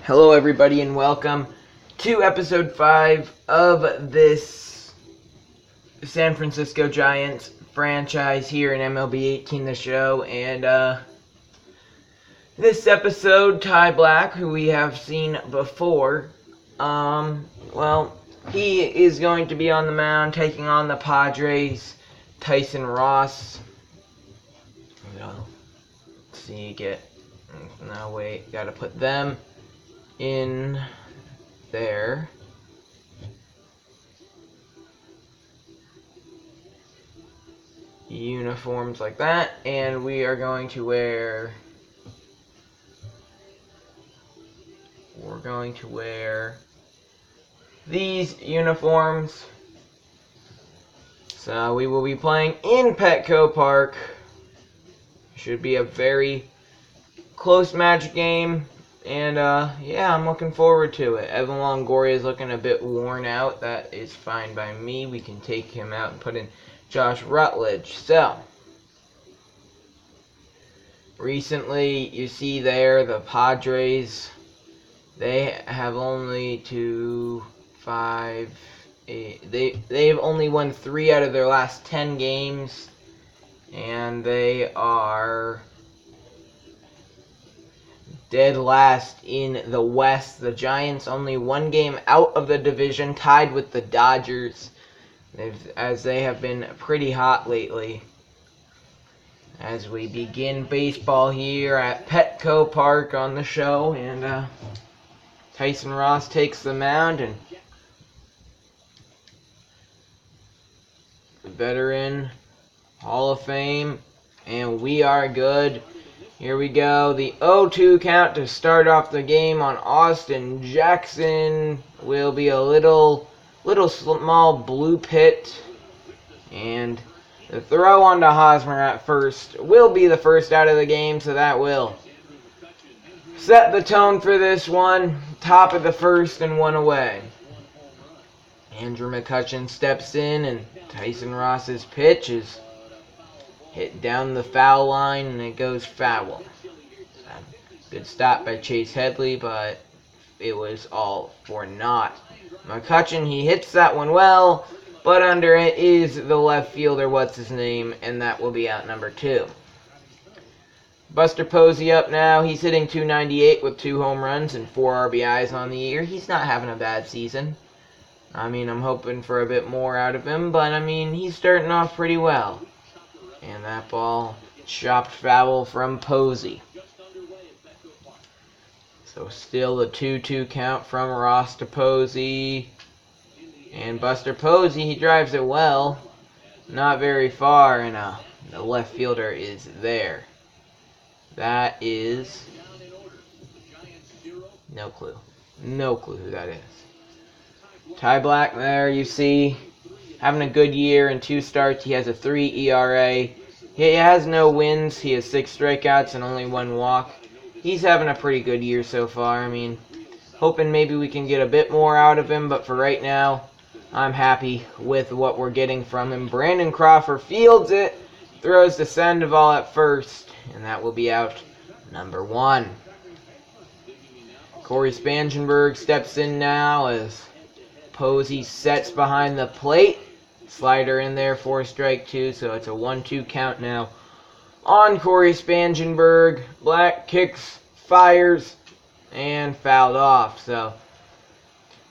Hello, everybody, and welcome to episode 5 of this San Francisco Giants franchise here in MLB 18, the show. And this episode, Ty Blach, who we have seen before, he is going to be on the mound taking on the Padres' Tyson Ross. Gotta put them in their uniforms like that, and we're going to wear these uniforms. So we will be playing in Petco Park. Should be a very close match game. And, I'm looking forward to it. Evan Longoria is looking a bit worn out. That is fine by me. We can take him out and put in Josh Rutledge. So, recently, you see there, the Padres, they have only they've only won 3 out of their last 10 games. And they are dead last in the West. The Giants only 1 game out of the division, tied with the Dodgers, as they have been pretty hot lately. As we begin baseball here at Petco Park on the show, and Tyson Ross takes the mound, and the veteran Hall of Fame, and we are good. Here we go, the 0-2 count to start off the game on Austin Jackson. Will be a little small blue pit, and the throw onto Hosmer at first will be the first out of the game, so that will set the tone for this one. Top of the first and 1 away. Andrew McCutchen steps in, and Tyson Ross's pitch is hit down the foul line, and it goes foul. Good stop by Chase Headley, but it was all for naught. McCutchen, he hits that one well, but under it is the left fielder, what's his name, and that will be out number 2. Buster Posey up now. He's hitting .298 with 2 home runs and 4 RBIs on the year. He's not having a bad season. I'm hoping for a bit more out of him, but he's starting off pretty well. And that ball chopped foul from Posey. So still the 2-2 count from Ross to Posey. And Buster Posey, he drives it well. Not very far, and the left fielder is there. That is no clue. No clue who that is. Ty Blach there, you see, having a good year in 2 starts. He has a 3 ERA. He has no wins. He has 6 strikeouts and only 1 walk. He's having a pretty good year so far. Hoping maybe we can get a bit more out of him, but for right now, I'm happy with what we're getting from him. Brandon Crawford fields it, throws to Sandoval at first, and that will be out number 1. Corey Spangenberg steps in now as Posey sets behind the plate. Slider in there for strike 2, so it's a 1-2 count now on Corey Spangenberg. Black kicks, fires, and fouled off. So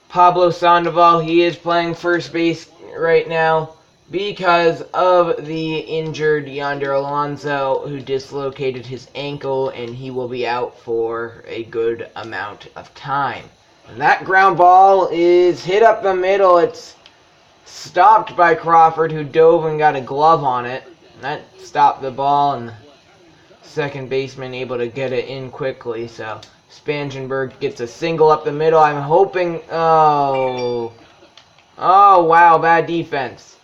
Pablo Sandoval, he is playing first base right now because of the injured Yonder Alonso, who dislocated his ankle, and he will be out for a good amount of time. And that ground ball is hit up the middle. It's stopped by Crawford, who dove and got a glove on it. And that stopped the ball, and the second baseman able to get it in quickly. So Spangenberg gets a single up the middle. I'm hoping... Oh, wow, bad defense.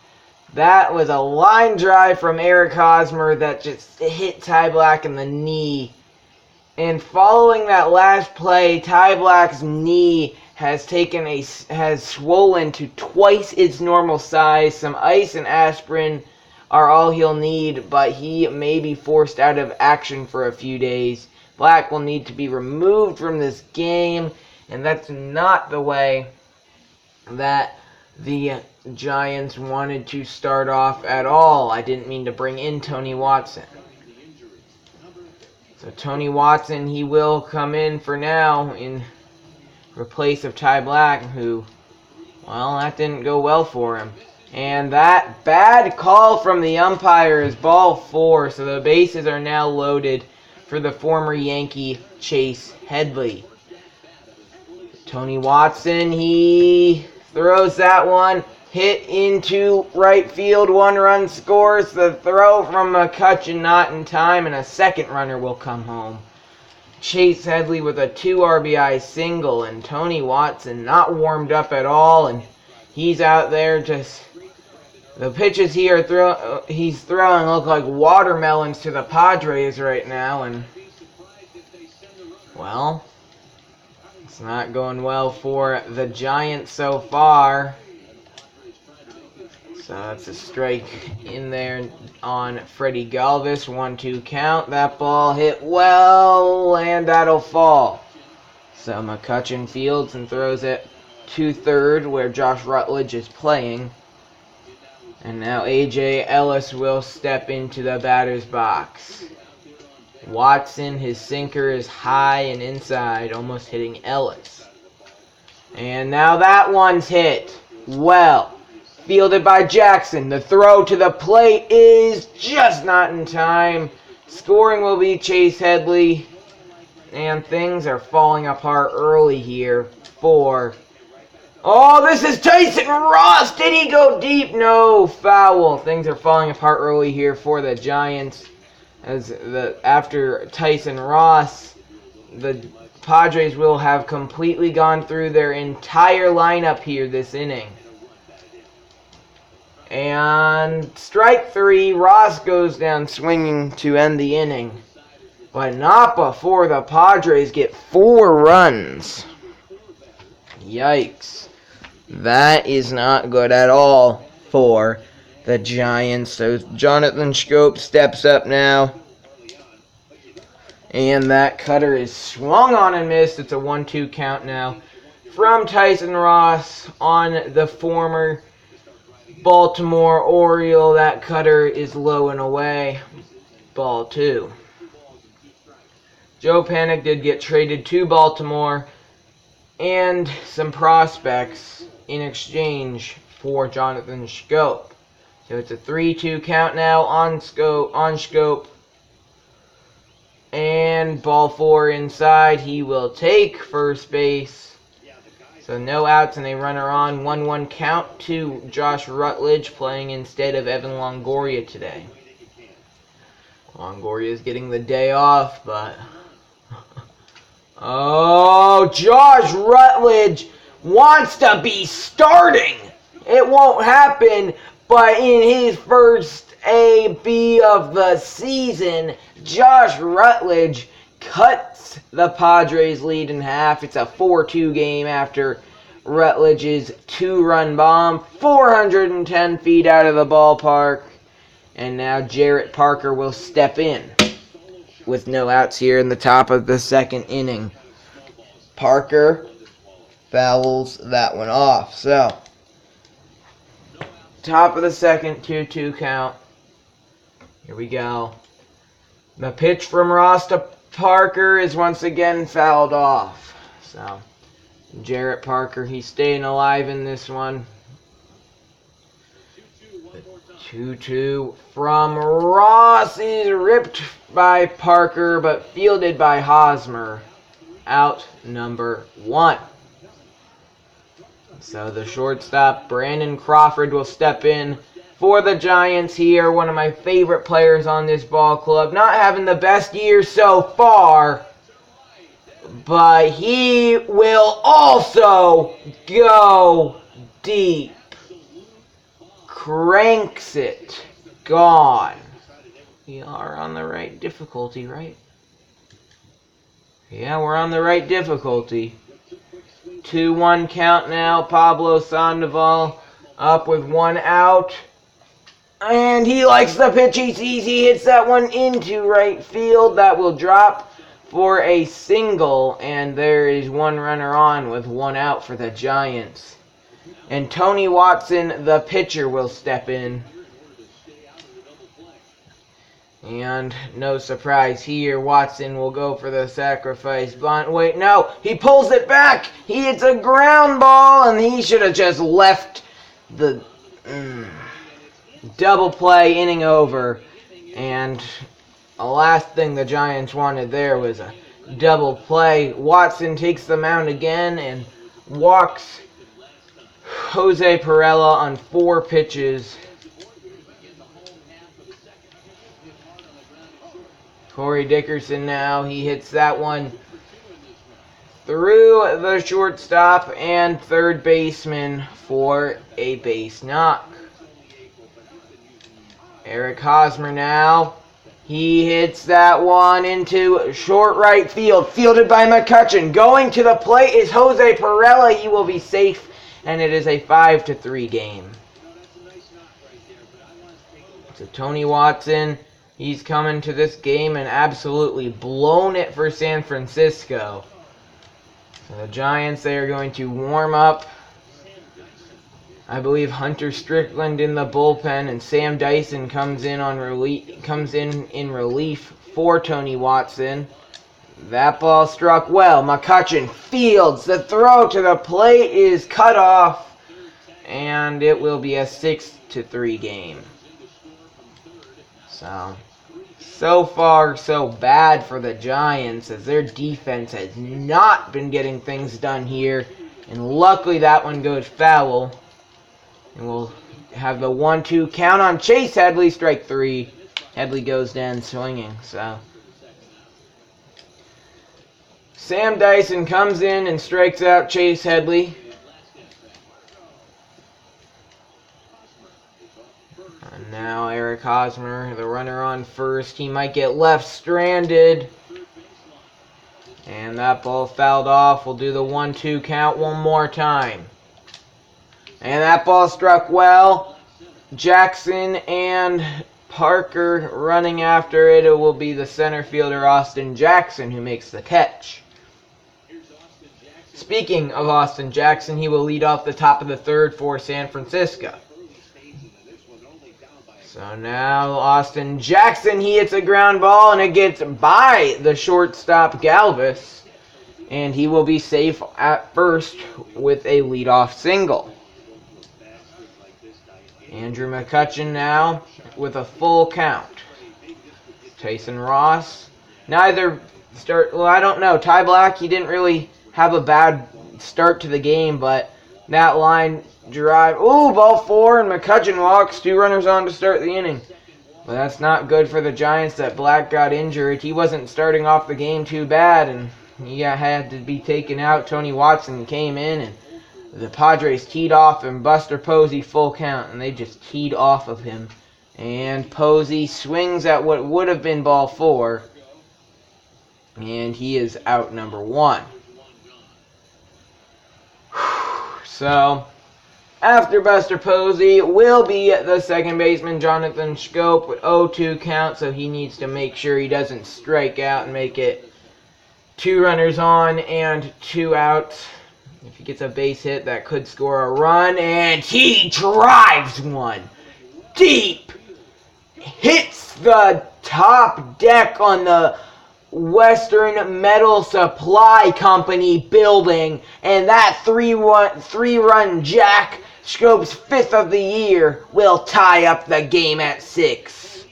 That was a line drive from Eric Hosmer that just hit Ty Blach in the knee. And following that last play, Ty Blach's knee has swollen to twice its normal size. Some ice and aspirin are all he'll need, but he may be forced out of action for a few days Black will need to be removed from this game, and that's not the way that the Giants wanted to start off at all. I didn't mean to bring in Tony Watson. So Tony Watson, he will come in for now in replace of Ty Black, who, well, that didn't go well for him. And that bad call from the umpire is ball 4, so the bases are now loaded for the former Yankee Chase Headley. Tony Watson, he throws that one, hit into right field, 1 run scores. The throw from McCutchen not in time, and a second runner will come home. Chase Headley with a 2 RBI single, and Tony Watson not warmed up at all, and he's out there just... The pitches he's throwing look like watermelons to the Padres right now, and, well, it's not going well for the Giants so far. So that's a strike in there on Freddie Galvis. 1-2 count. That ball hit well, and that'll fall. So McCutchen fields and throws it to third, where Josh Rutledge is playing. And now A.J. Ellis will step into the batter's box. Watson, his sinker is high and inside, almost hitting Ellis. And now that one's hit. Well, fielded by Jackson. The throw to the plate is just not in time. Scoring will be Chase Headley. And things are falling apart early here for... Oh, this is Tyson Ross! Did he go deep? No, foul. Things are falling apart early here for the Giants. After Tyson Ross, the Padres will have completely gone through their entire lineup here this inning. And strike 3, Ross goes down swinging to end the inning. But not before the Padres get 4 runs. Yikes. That is not good at all for the Giants. So Jonathan Schoop steps up now. And that cutter is swung on and missed. It's a 1-2 count now from Tyson Ross on the former Baltimore Oriole. That cutter is low and away. Ball 2. Joe Panik did get traded to Baltimore and some prospects in exchange for Jonathan Schoop. So it's a 3-2 count now on Schoop. And ball 4 inside. He will take first base. So no outs and a runner on. 1-1 count to Josh Rutledge playing instead of Evan Longoria today. Longoria is getting the day off, but... Oh, Josh Rutledge wants to be starting. It won't happen, but in his first AB of the season, Josh Rutledge cuts the Padres' lead in half. It's a 4-2 game after Rutledge's 2-run bomb, 410 feet out of the ballpark. And now Jarrett Parker will step in with no outs here in the top of the second inning. Parker fouls that one off. So, top of the second, 2-2 count. Here we go. The pitch from Ross to Parker is once again fouled off. So, Jarrett Parker, he's staying alive in this one. 2-2 from Ross is ripped by Parker, but fielded by Hosmer. Out number 1. So the shortstop, Brandon Crawford, will step in for the Giants here. One of my favorite players on this ball club. Not having the best year so far, but he will also go deep. Cranks it. Gone. We are on the right difficulty, right? Yeah, we're on the right difficulty. 2-1 count now. Pablo Sandoval up with 1 out. And he likes the pitch he sees. He hits that one into right field. That will drop for a single, and there is one runner on with one out for the Giants. And Tony Watson, the pitcher, will step in. And no surprise here, Watson will go for the sacrifice bunt. Wait, no, he pulls it back. He hits a ground ball, and he should have just left the double play, inning over. And the last thing the Giants wanted there was a double play. Watson takes the mound again and walks Jose Perella on 4 pitches. Corey Dickerson now, he hits that one through the shortstop and third baseman for a base knock. Eric Hosmer now, he hits that one into short right field, fielded by McCutchen. Going to the plate is Jose Perella. He will be safe, and it is a 5-3 game. So Tony Watson, he's coming to this game and absolutely blown it for San Francisco. So the Giants, they are going to warm up. I believe Hunter Strickland in the bullpen, and Sam Dyson comes in in relief for Tony Watson. That ball struck well. McCutchen fields. The throw to the plate is cut off, and it will be a 6-3 game. So far, so bad for the Giants, as their defense has not been getting things done here. And luckily that one goes foul. And we'll have the 1-2 count on Chase Headley, strike 3. Headley goes down swinging. So Sam Dyson comes in and strikes out Chase Headley. And now Eric Hosmer, the runner on first. He might get left stranded. And that ball fouled off. We'll do the 1-2 count one more time. And that ball struck well. Jackson and Parker running after it. It will be the center fielder Austin Jackson who makes the catch. Speaking of Austin Jackson, he will lead off the top of the third for San Francisco. So now Austin Jackson, he hits a ground ball and it gets by the shortstop Galvis. And he will be safe at first with a leadoff single. Andrew McCutchen now with a full count. Tyson Ross. Neither start. Well, I don't know. Ty Black, he didn't really have a bad start to the game, but that line drive. Ooh, ball 4, and McCutchen walks. 2 runners on to start the inning. But that's not good for the Giants that Black got injured. He wasn't starting off the game too bad, and he had to be taken out. Tony Watson came in, and the Padres teed off, and Buster Posey full count, and they just teed off of him. And Posey swings at what would have been ball 4, and he is out number 1. So, after Buster Posey will be the second baseman, Jonathan Schoop, with 0-2 count, so he needs to make sure he doesn't strike out and make it 2 runners on and 2 outs. If he gets a base hit, that could score a run, and he drives one deep. Hits the top deck on the Western Metal Supply Company building, and that 3-run jack, Schoop's 5th of the year, will tie up the game at 6.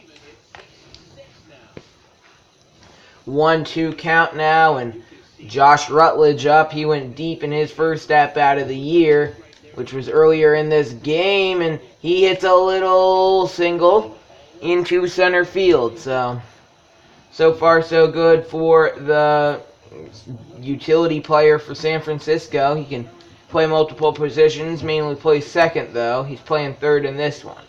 1-2 count now, and Josh Rutledge up. He went deep in his first at-bat of the year, which was earlier in this game, and he hits a little single into center field. So far so good for the utility player for San Francisco. He can play multiple positions, mainly plays second though. He's playing third in this one.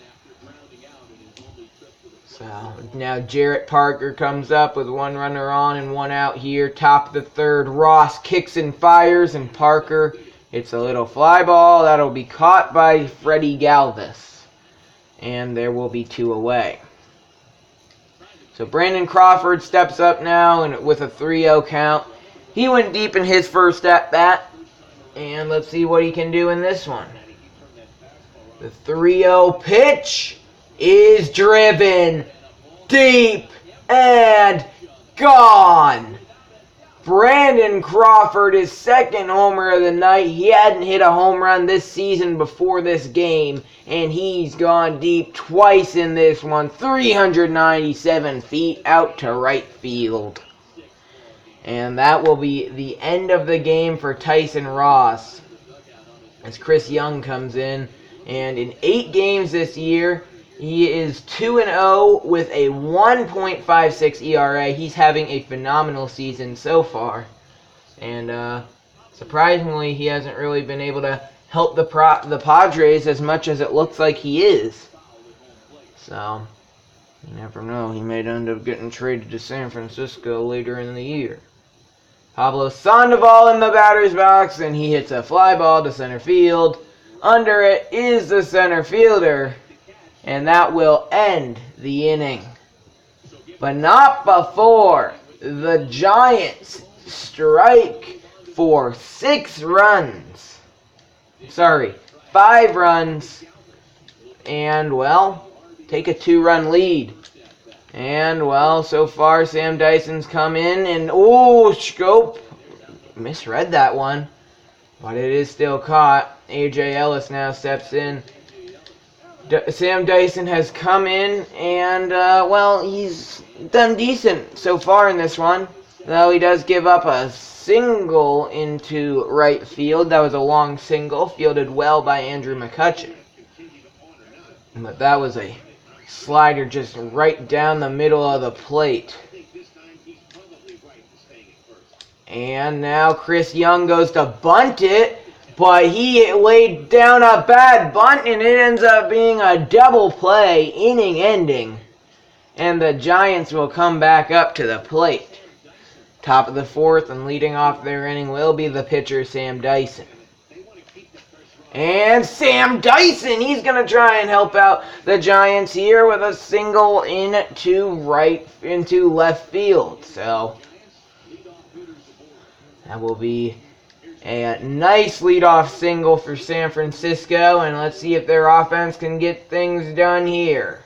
So now Jarrett Parker comes up with 1 runner on and 1 out here. Top of the third, Ross kicks and fires, and Parker hits a little fly ball. That'll be caught by Freddie Galvis. And there will be 2 away. So Brandon Crawford steps up now and with a 3-0 count. He went deep in his first at-bat. And let's see what he can do in this one. The 3-0 pitch is driven deep and gone. Brandon Crawford, his second homer of the night. He hadn't hit a home run this season before this game, and he's gone deep twice in this one. 397 feet out to right field. And that will be the end of the game for Tyson Ross as Chris Young comes in. And in 8 games this year, he is 2-0 with a 1.56 ERA. He's having a phenomenal season so far. And surprisingly, he hasn't really been able to help the Padres as much as it looks like he is. So, you never know. He may end up getting traded to San Francisco later in the year. Pablo Sandoval in the batter's box, and he hits a fly ball to center field. Under it is the center fielder. And that will end the inning. But not before the Giants strike for 6 runs. Sorry, 5 runs. And, well, take a 2-run lead. And, well, so far Sam Dyson's come in and, Scope misread that one. But it is still caught. A.J. Ellis now steps in. Sam Dyson has come in and, well, he's done decent so far in this one. Though he does give up a single into right field. That was a long single, fielded well by Andrew McCutchen. But that was a slider just right down the middle of the plate. And now Chris Young goes to bunt it. But he laid down a bad bunt, and it ends up being a double play, inning ending. And the Giants will come back up to the plate. Top of the 4th, and leading off their inning will be the pitcher, Sam Dyson. And Sam Dyson, he's going to try and help out the Giants here with a single into left field. So, that will be a nice leadoff single for San Francisco, and let's see if their offense can get things done here.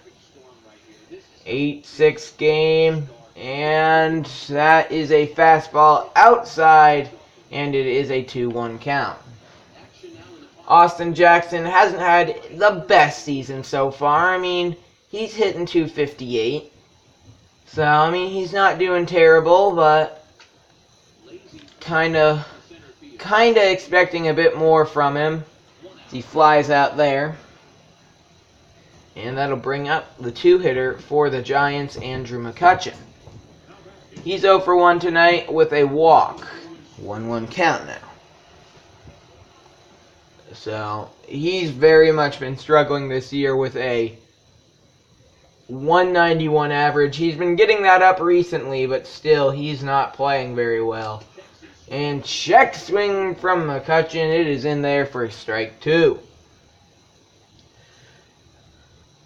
8-6 game, and that is a fastball outside, and it is a 2-1 count. Austin Jackson hasn't had the best season so far. I mean, he's hitting .258. So, I mean, he's not doing terrible, but kind of expecting a bit more from him as he flies out there. And that'll bring up the 2-hitter for the Giants, Andrew McCutchen. He's 0 for 1 tonight with a walk. 1-1 count now. So, he's very much been struggling this year with a 191 average. He's been getting that up recently, but still, he's not playing very well. And check swing from McCutchen. It is in there for strike 2.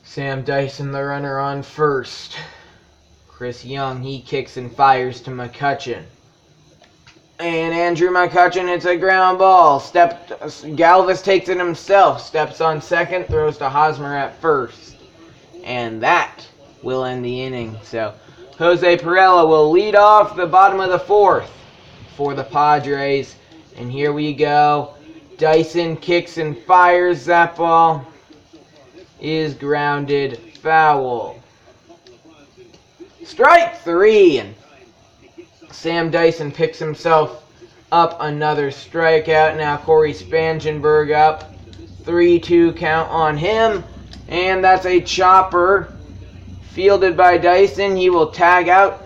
Sam Dyson, the runner on first. Chris Young, he kicks and fires to McCutchen. And Andrew McCutchen hits a ground ball. Galvis takes it himself. Steps on second, throws to Hosmer at first. And that will end the inning. So, Jose Perella will lead off the bottom of the 4th. For the Padres, and here we go. Dyson kicks and fires. That ball is grounded foul. Strike 3, and Sam Dyson picks himself up another strikeout. Now Corey Spangenberg up. 3-2 count on him, and that's a chopper fielded by Dyson. He will tag out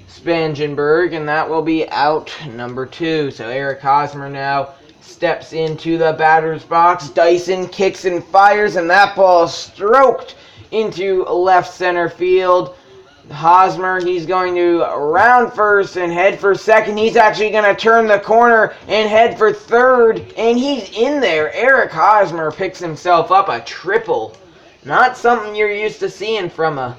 Spangenberg, and that will be out number 2. So Eric Hosmer now steps into the batter's box. Dyson kicks and fires, and that ball stroked into left center field. Hosmer, he's going to round first and head for second. He's actually going to turn the corner and head for third, and he's in there. Eric Hosmer picks himself up a triple. Not something you're used to seeing from a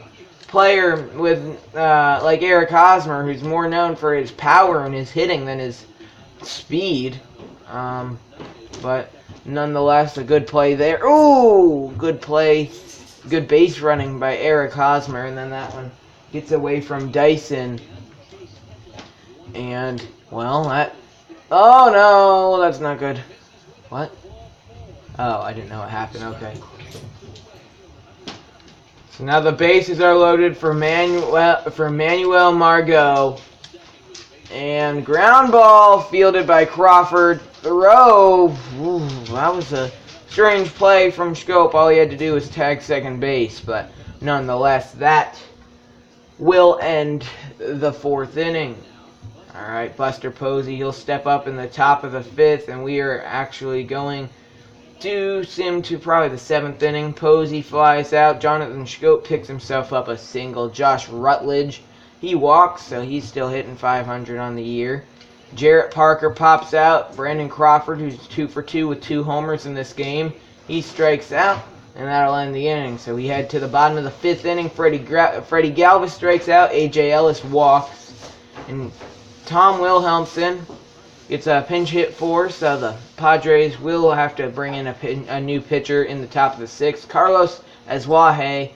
player with like Eric Hosmer, who's more known for his power and his hitting than his speed. But nonetheless, a good play there. Ooh, good play. Good base running by Eric Hosmer, and then that one gets away from Dyson. And, well, that... Oh, no, that's not good. What? Oh, I didn't know what happened. Okay. So now the bases are loaded for Manuel Margot. And ground ball fielded by Crawford. Throw. Ooh, that was a strange play from Schoop. All he had to do was tag second base. But nonetheless, that will end the 4th inning. Alright, Buster Posey, he'll step up in the top of the 5th. And we are actually going to sim to probably the 7th inning. Posey flies out. Jonathan Schoop picks himself up a single. Josh Rutledge, he walks, so he's still hitting 500 on the year. Jarrett Parker pops out. Brandon Crawford, who's 2 for 2 with 2 homers in this game, he strikes out, and that'll end the inning. So we head to the bottom of the 5th inning. Freddie Galvis strikes out. A.J. Ellis walks, and Tom Wilhelmsen gets a pinch hit for, so the Padres will have to bring in a new pitcher in the top of the 6th. Carlos Azuaje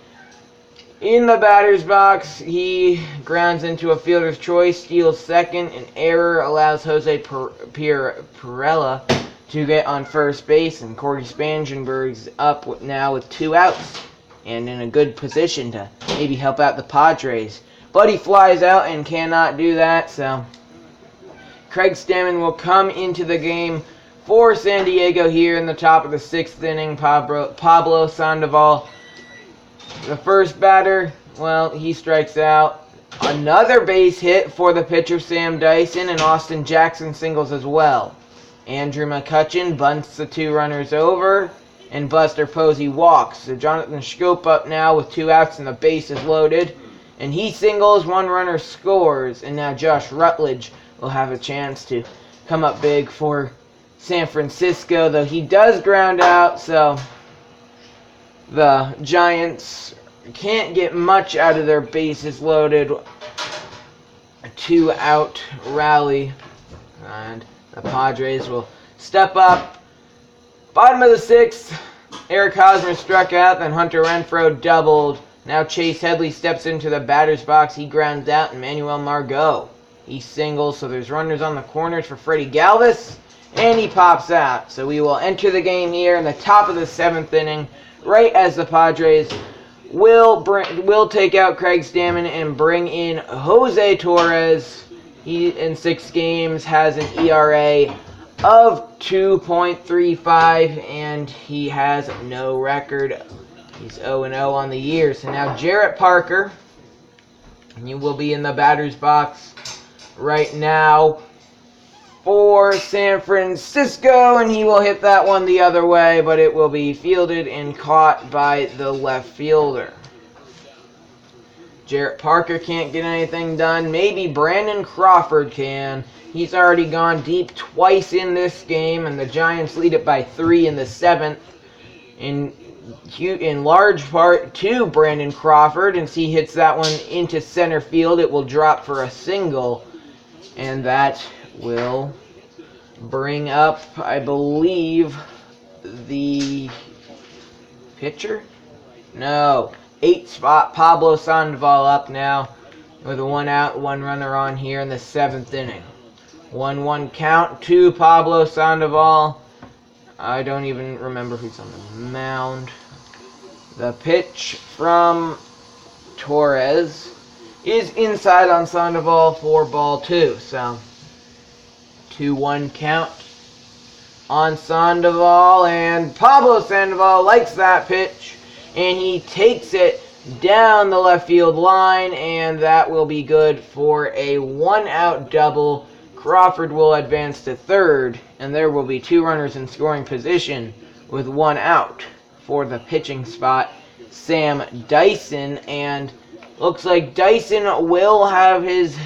in the batter's box. He grounds into a fielder's choice, steals second. An error allows Jose Pirela to get on first base, and Corey Spangenberg's up now with 2 outs and in a good position to maybe help out the Padres. But he flies out and cannot do that, so Craig Stammen will come into the game for San Diego here in the top of the 6th inning. Pablo Sandoval, the first batter, well, he strikes out. Another base hit for the pitcher, Sam Dyson, and Austin Jackson singles as well. Andrew McCutchen bunts the 2 runners over, and Buster Posey walks. So Jonathan Schoop up now with 2 outs and the base is loaded. And he singles, 1 runner scores, and now Josh Rutledge will have a chance to come up big for San Francisco, though he does ground out, so the Giants can't get much out of their bases loaded 2-out rally, and the Padres will step up. Bottom of the 6th, Eric Hosmer struck out, then Hunter Renfroe doubled. Now Chase Headley steps into the batter's box. He grounds out, and Manuel Margot, he singles, so there's runners on the corners for Freddie Galvis, and he pops out. So we will enter the game here in the top of the 7th inning, right as the Padres will take out Craig Stammen and bring in Jose Torres. He, in 6 games, has an ERA of 2.35, and he has no record. He's 0-0 on the year. So now Jarrett Parker, he will be in the batter's box right now for San Francisco, and he will hit that one the other way, but it will be fielded and caught by the left fielder. Jarrett Parker can't get anything done. Maybe Brandon Crawford can. He's already gone deep twice in this game, and the Giants lead it by 3 in the 7th. In large part to Brandon Crawford, and he hits that one into center field. It will drop for a single, and that will bring up, I believe, the pitcher? No. 8th spot, Pablo Sandoval up now with a 1 out, 1 runner on here in the 7th inning. 1-1 count to Pablo Sandoval. I don't even remember who's on the mound. The pitch from Torres is inside on Sandoval for ball 2. So 2-1 count on Sandoval, and Pablo Sandoval likes that pitch, and he takes it down the left field line, and that will be good for a 1-out double. Crawford will advance to 3rd, and there will be 2 runners in scoring position with 1 out for the pitching spot, Sam Dyson, and looks like Dyson will have his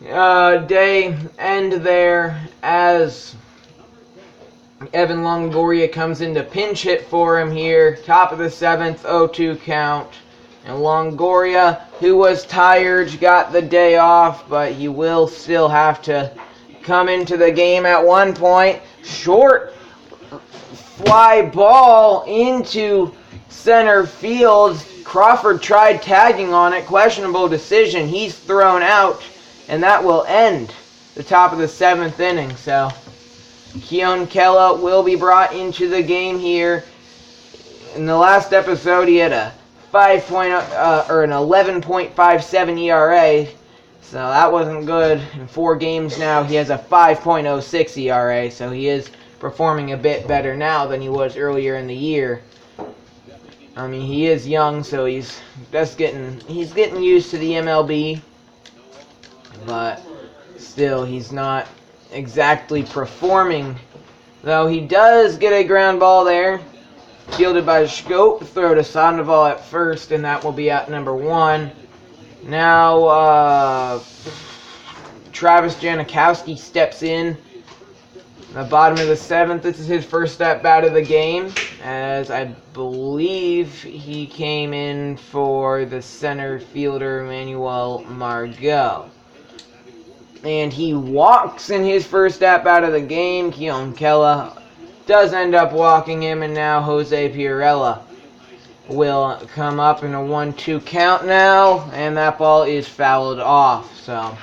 day end there as Evan Longoria comes in to pinch hit for him here. Top of the 7th, 0-2 count. And Longoria, who was tired, got the day off, but he will still have to come into the game at one point. Short fly ball into center field. Crawford tried tagging on it. Questionable decision. He's thrown out, and that will end the top of the 7th inning. So Keon Kela will be brought into the game here. In the last episode, he had a an 11.57 ERA, so that wasn't good. In 4 games now, he has a 5.06 ERA, so he is performing a bit better now than he was earlier in the year. I mean, he is young, so he's getting used to the MLB, but still, he's not exactly performing. Though he does get a ground ball there. Fielded by Scope, throw to Sandoval at first, and that will be out number 1. Now, Travis Janikowski steps in. The bottom of the 7th, this is his first at bat of the game, as I believe he came in for the center fielder, Manuel Margot. And he walks in his first at bat of the game. Keon Kela does end up walking him, and now Jose Pirella will come up in a 1-2 count now, and that ball is fouled off, so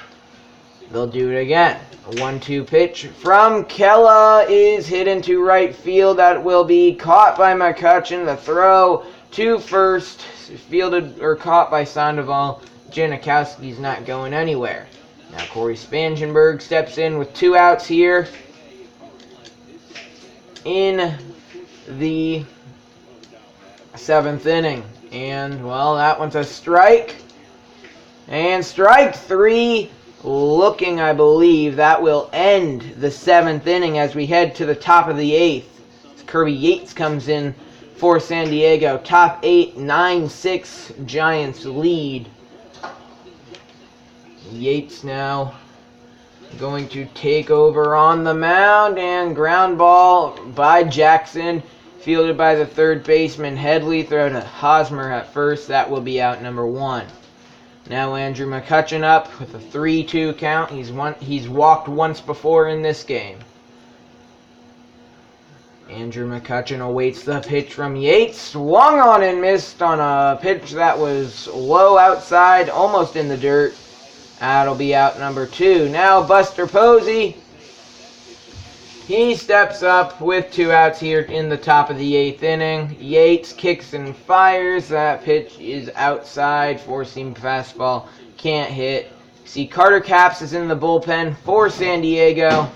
they'll do it again. A 1-2 pitch from Kela is hit into right field. That will be caught by McCutcheon. The throw to first, fielded or caught by Sandoval. Janikowski's not going anywhere. Now Corey Spangenberg steps in with 2 outs here in the 7th inning. And, well, that one's a strike. And strike 3 looking, I believe, that will end the 7th inning as we head to the top of the 8th. Kirby Yates comes in for San Diego. Top 8, 9-6 Giants lead. Yates now going to take over on the mound, and ground ball by Jackson, fielded by the third baseman Headley. Throw to Hosmer at first. That will be out number 1. Now Andrew McCutcheon up with a 3-2 count. He's walked once before in this game. Andrew McCutcheon awaits the pitch from Yates. Swung on and missed on a pitch that was low outside, almost in the dirt. That'll be out number 2. Now Buster Posey. He steps up with 2 outs here in the top of the 8th inning. Yates kicks and fires. That pitch is outside. 4-seam fastball. Can't hit. See, Carter Capps is in the bullpen for San Diego.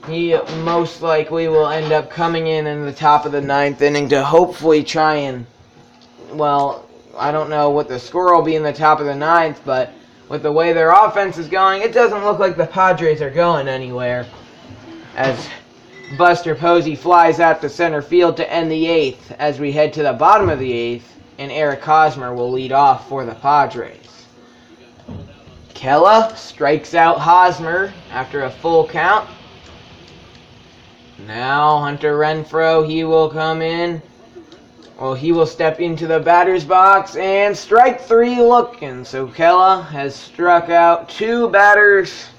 He most likely will end up coming in the top of the 9th inning to hopefully try and, well, I don't know what the score will be in the top of the 9th, but with the way their offense is going, it doesn't look like the Padres are going anywhere. As Buster Posey flies out to center field to end the 8th as we head to the bottom of the 8th, and Eric Hosmer will lead off for the Padres. Kela strikes out Hosmer after a full count. Now Hunter Renfroe, he will come in. Well, he will step into the batter's box, and strike 3 looking. So Kela has struck out 2 batters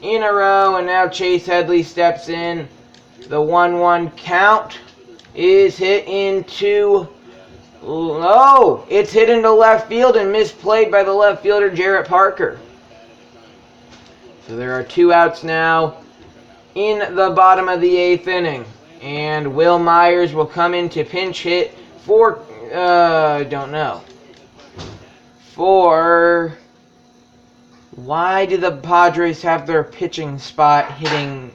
in a row, and now Chase Headley steps in. The 1-1 count is hit into... Oh, it's hit into left field and misplayed by the left fielder, Jarrett Parker. So there are 2 outs now in the bottom of the 8th inning. And Will Myers will come in to pinch hit for... I don't know. For... Why do the Padres have their pitching spot hitting...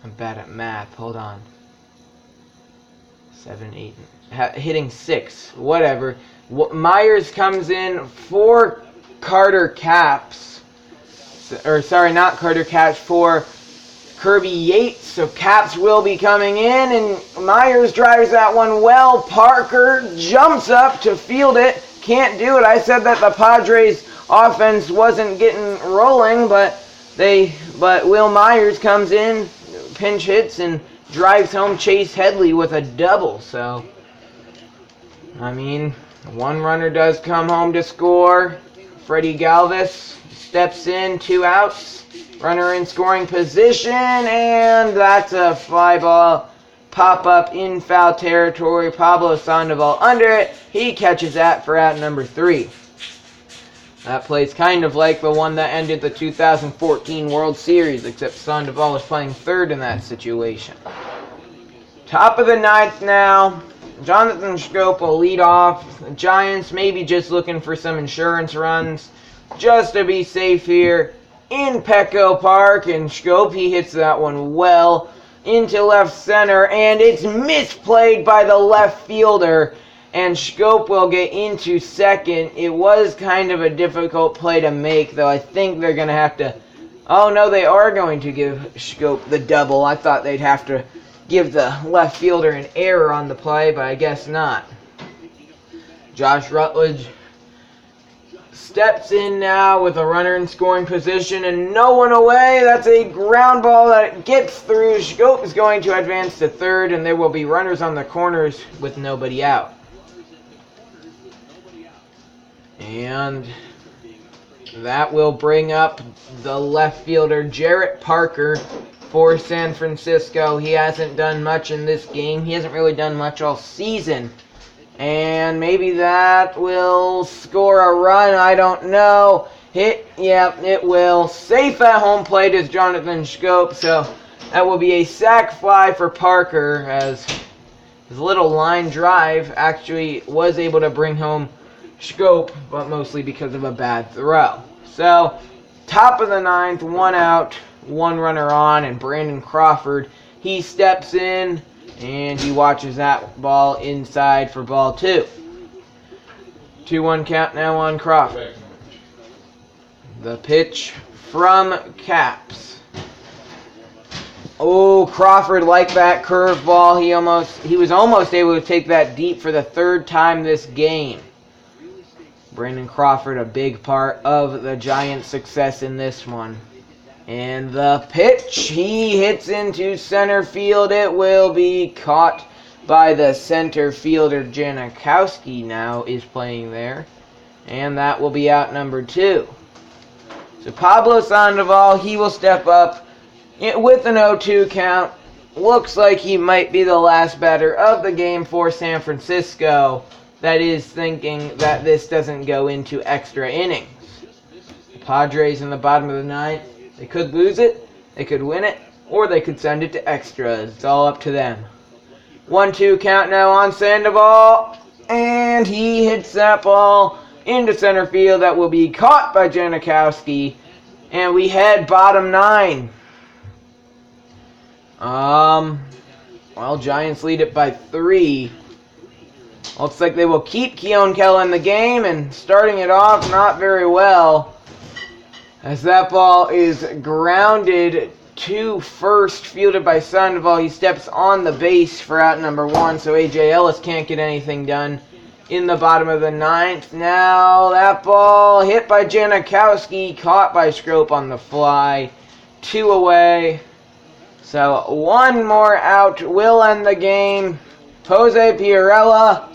I'm bad at math. Hold on. 7, 8... Hitting 6. Whatever. Myers comes in for Carter Capps. Or, sorry, not Carter Capps. For Kirby Yates. So Capps will be coming in, and Myers drives that one well. Parker jumps up to field it. Can't do it. I said that the Padres offense wasn't getting rolling, but Will Myers comes in, pinch hits, and drives home Chase Headley with a double. So, I mean, one runner does come home to score. Freddie Galvis steps in, 2 outs. Runner in scoring position, and that's a fly ball. Pop up in foul territory. Pablo Sandoval under it. He catches that for out number 3. That play's kind of like the one that ended the 2014 World Series, except Sandoval was playing third in that situation. Top of the 9th now. Jonathan Schoop will lead off. The Giants maybe just looking for some insurance runs just to be safe here in Petco Park. And Schoop, he hits that one well into left center, and it's misplayed by the left fielder. And Schoop will get into second. It was kind of a difficult play to make, though I think they're going to have to... Oh, no, they are going to give Schoop the double. I thought they'd have to give the left fielder an error on the play, but I guess not. Josh Rutledge steps in now with a runner in scoring position and no one away. That's a ground ball that gets through. Schoop is going to advance to third, and there will be runners on the corners with nobody out. And that will bring up the left fielder, Jarrett Parker, for San Francisco. He hasn't done much in this game. He hasn't really done much all season. And maybe that will score a run. I don't know. Hit, yeah, it will. Safe at home plate is Jonathan Schoop. So that will be a sac fly for Parker, as his little line drive actually was able to bring home Schoop, but mostly because of a bad throw. So, top of the 9th, 1 out, 1 runner on, and Brandon Crawford, he steps in, and he watches that ball inside for ball 2. 2-1 count now on Crawford. The pitch from Caps. Oh, Crawford liked that curveball. He was almost able to take that deep for the 3rd time this game. Brandon Crawford, a big part of the Giants' success in this one. And the pitch, he hits into center field. It will be caught by the center fielder. Janikowski now is playing there. And that will be out number 2. So Pablo Sandoval, he will step up with an 0-2 count. Looks like he might be the last batter of the game for San Francisco. That is thinking that this doesn't go into extra innings. The Padres in the bottom of the 9th, they could lose it, they could win it, or they could send it to extras. It's all up to them. 1-2 count now on Sandoval, and he hits that ball into center field. That will be caught by Janikowski, and we head bottom 9. Well, Giants lead it by 3. Looks like they will keep Keone Kela in the game, and starting it off not very well, as that ball is grounded to first, fielded by Sandoval. He steps on the base for out number 1, so A.J. Ellis can't get anything done in the bottom of the 9th. Now that ball hit by Janikowski, caught by Schoop on the fly. 2 away. So 1 more out will end the game. Jose Piarella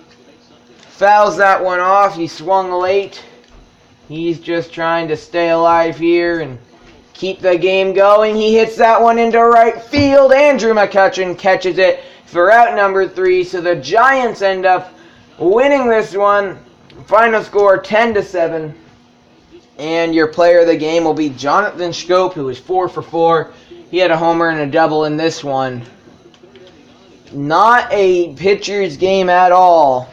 fouls that one off. He swung late. He's just trying to stay alive here and keep the game going. He hits that one into right field. Andrew McCutchen catches it for out number 3. So the Giants end up winning this one. Final score 10-7. And your player of the game will be Jonathan Schoop, who was 4 for 4. He had a homer and a double in this one. Not a pitcher's game at all,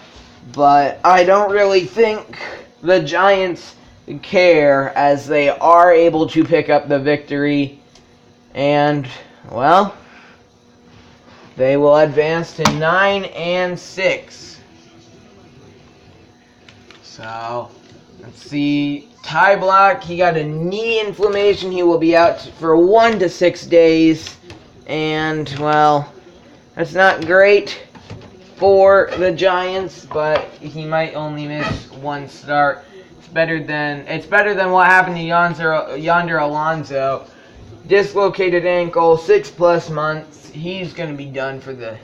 but I don't really think the Giants care, as they are able to pick up the victory. And, well, they will advance to 9-6. So, let's see. Ty Blach, he got a knee inflammation. He will be out for 1 to 6 days. And, well, that's not great for the Giants, but he might only miss 1 start. It's better than what happened to Yonder Alonso. dislocated ankle, 6+ months. He's going to be done for the,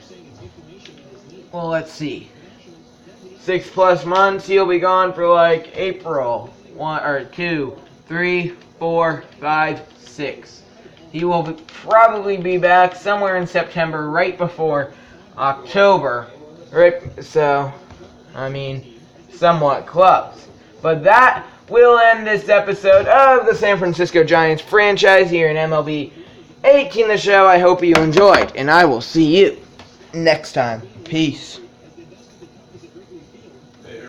well, let's see, 6+ months. He'll be gone for like April 1 or 2, 3, 4, 5, 6. He will probably be back somewhere in September, right before October. Right, so, I mean, somewhat close. But that will end this episode of the San Francisco Giants franchise here in MLB 18 The Show. I hope you enjoyed, and I will see you next time. Peace.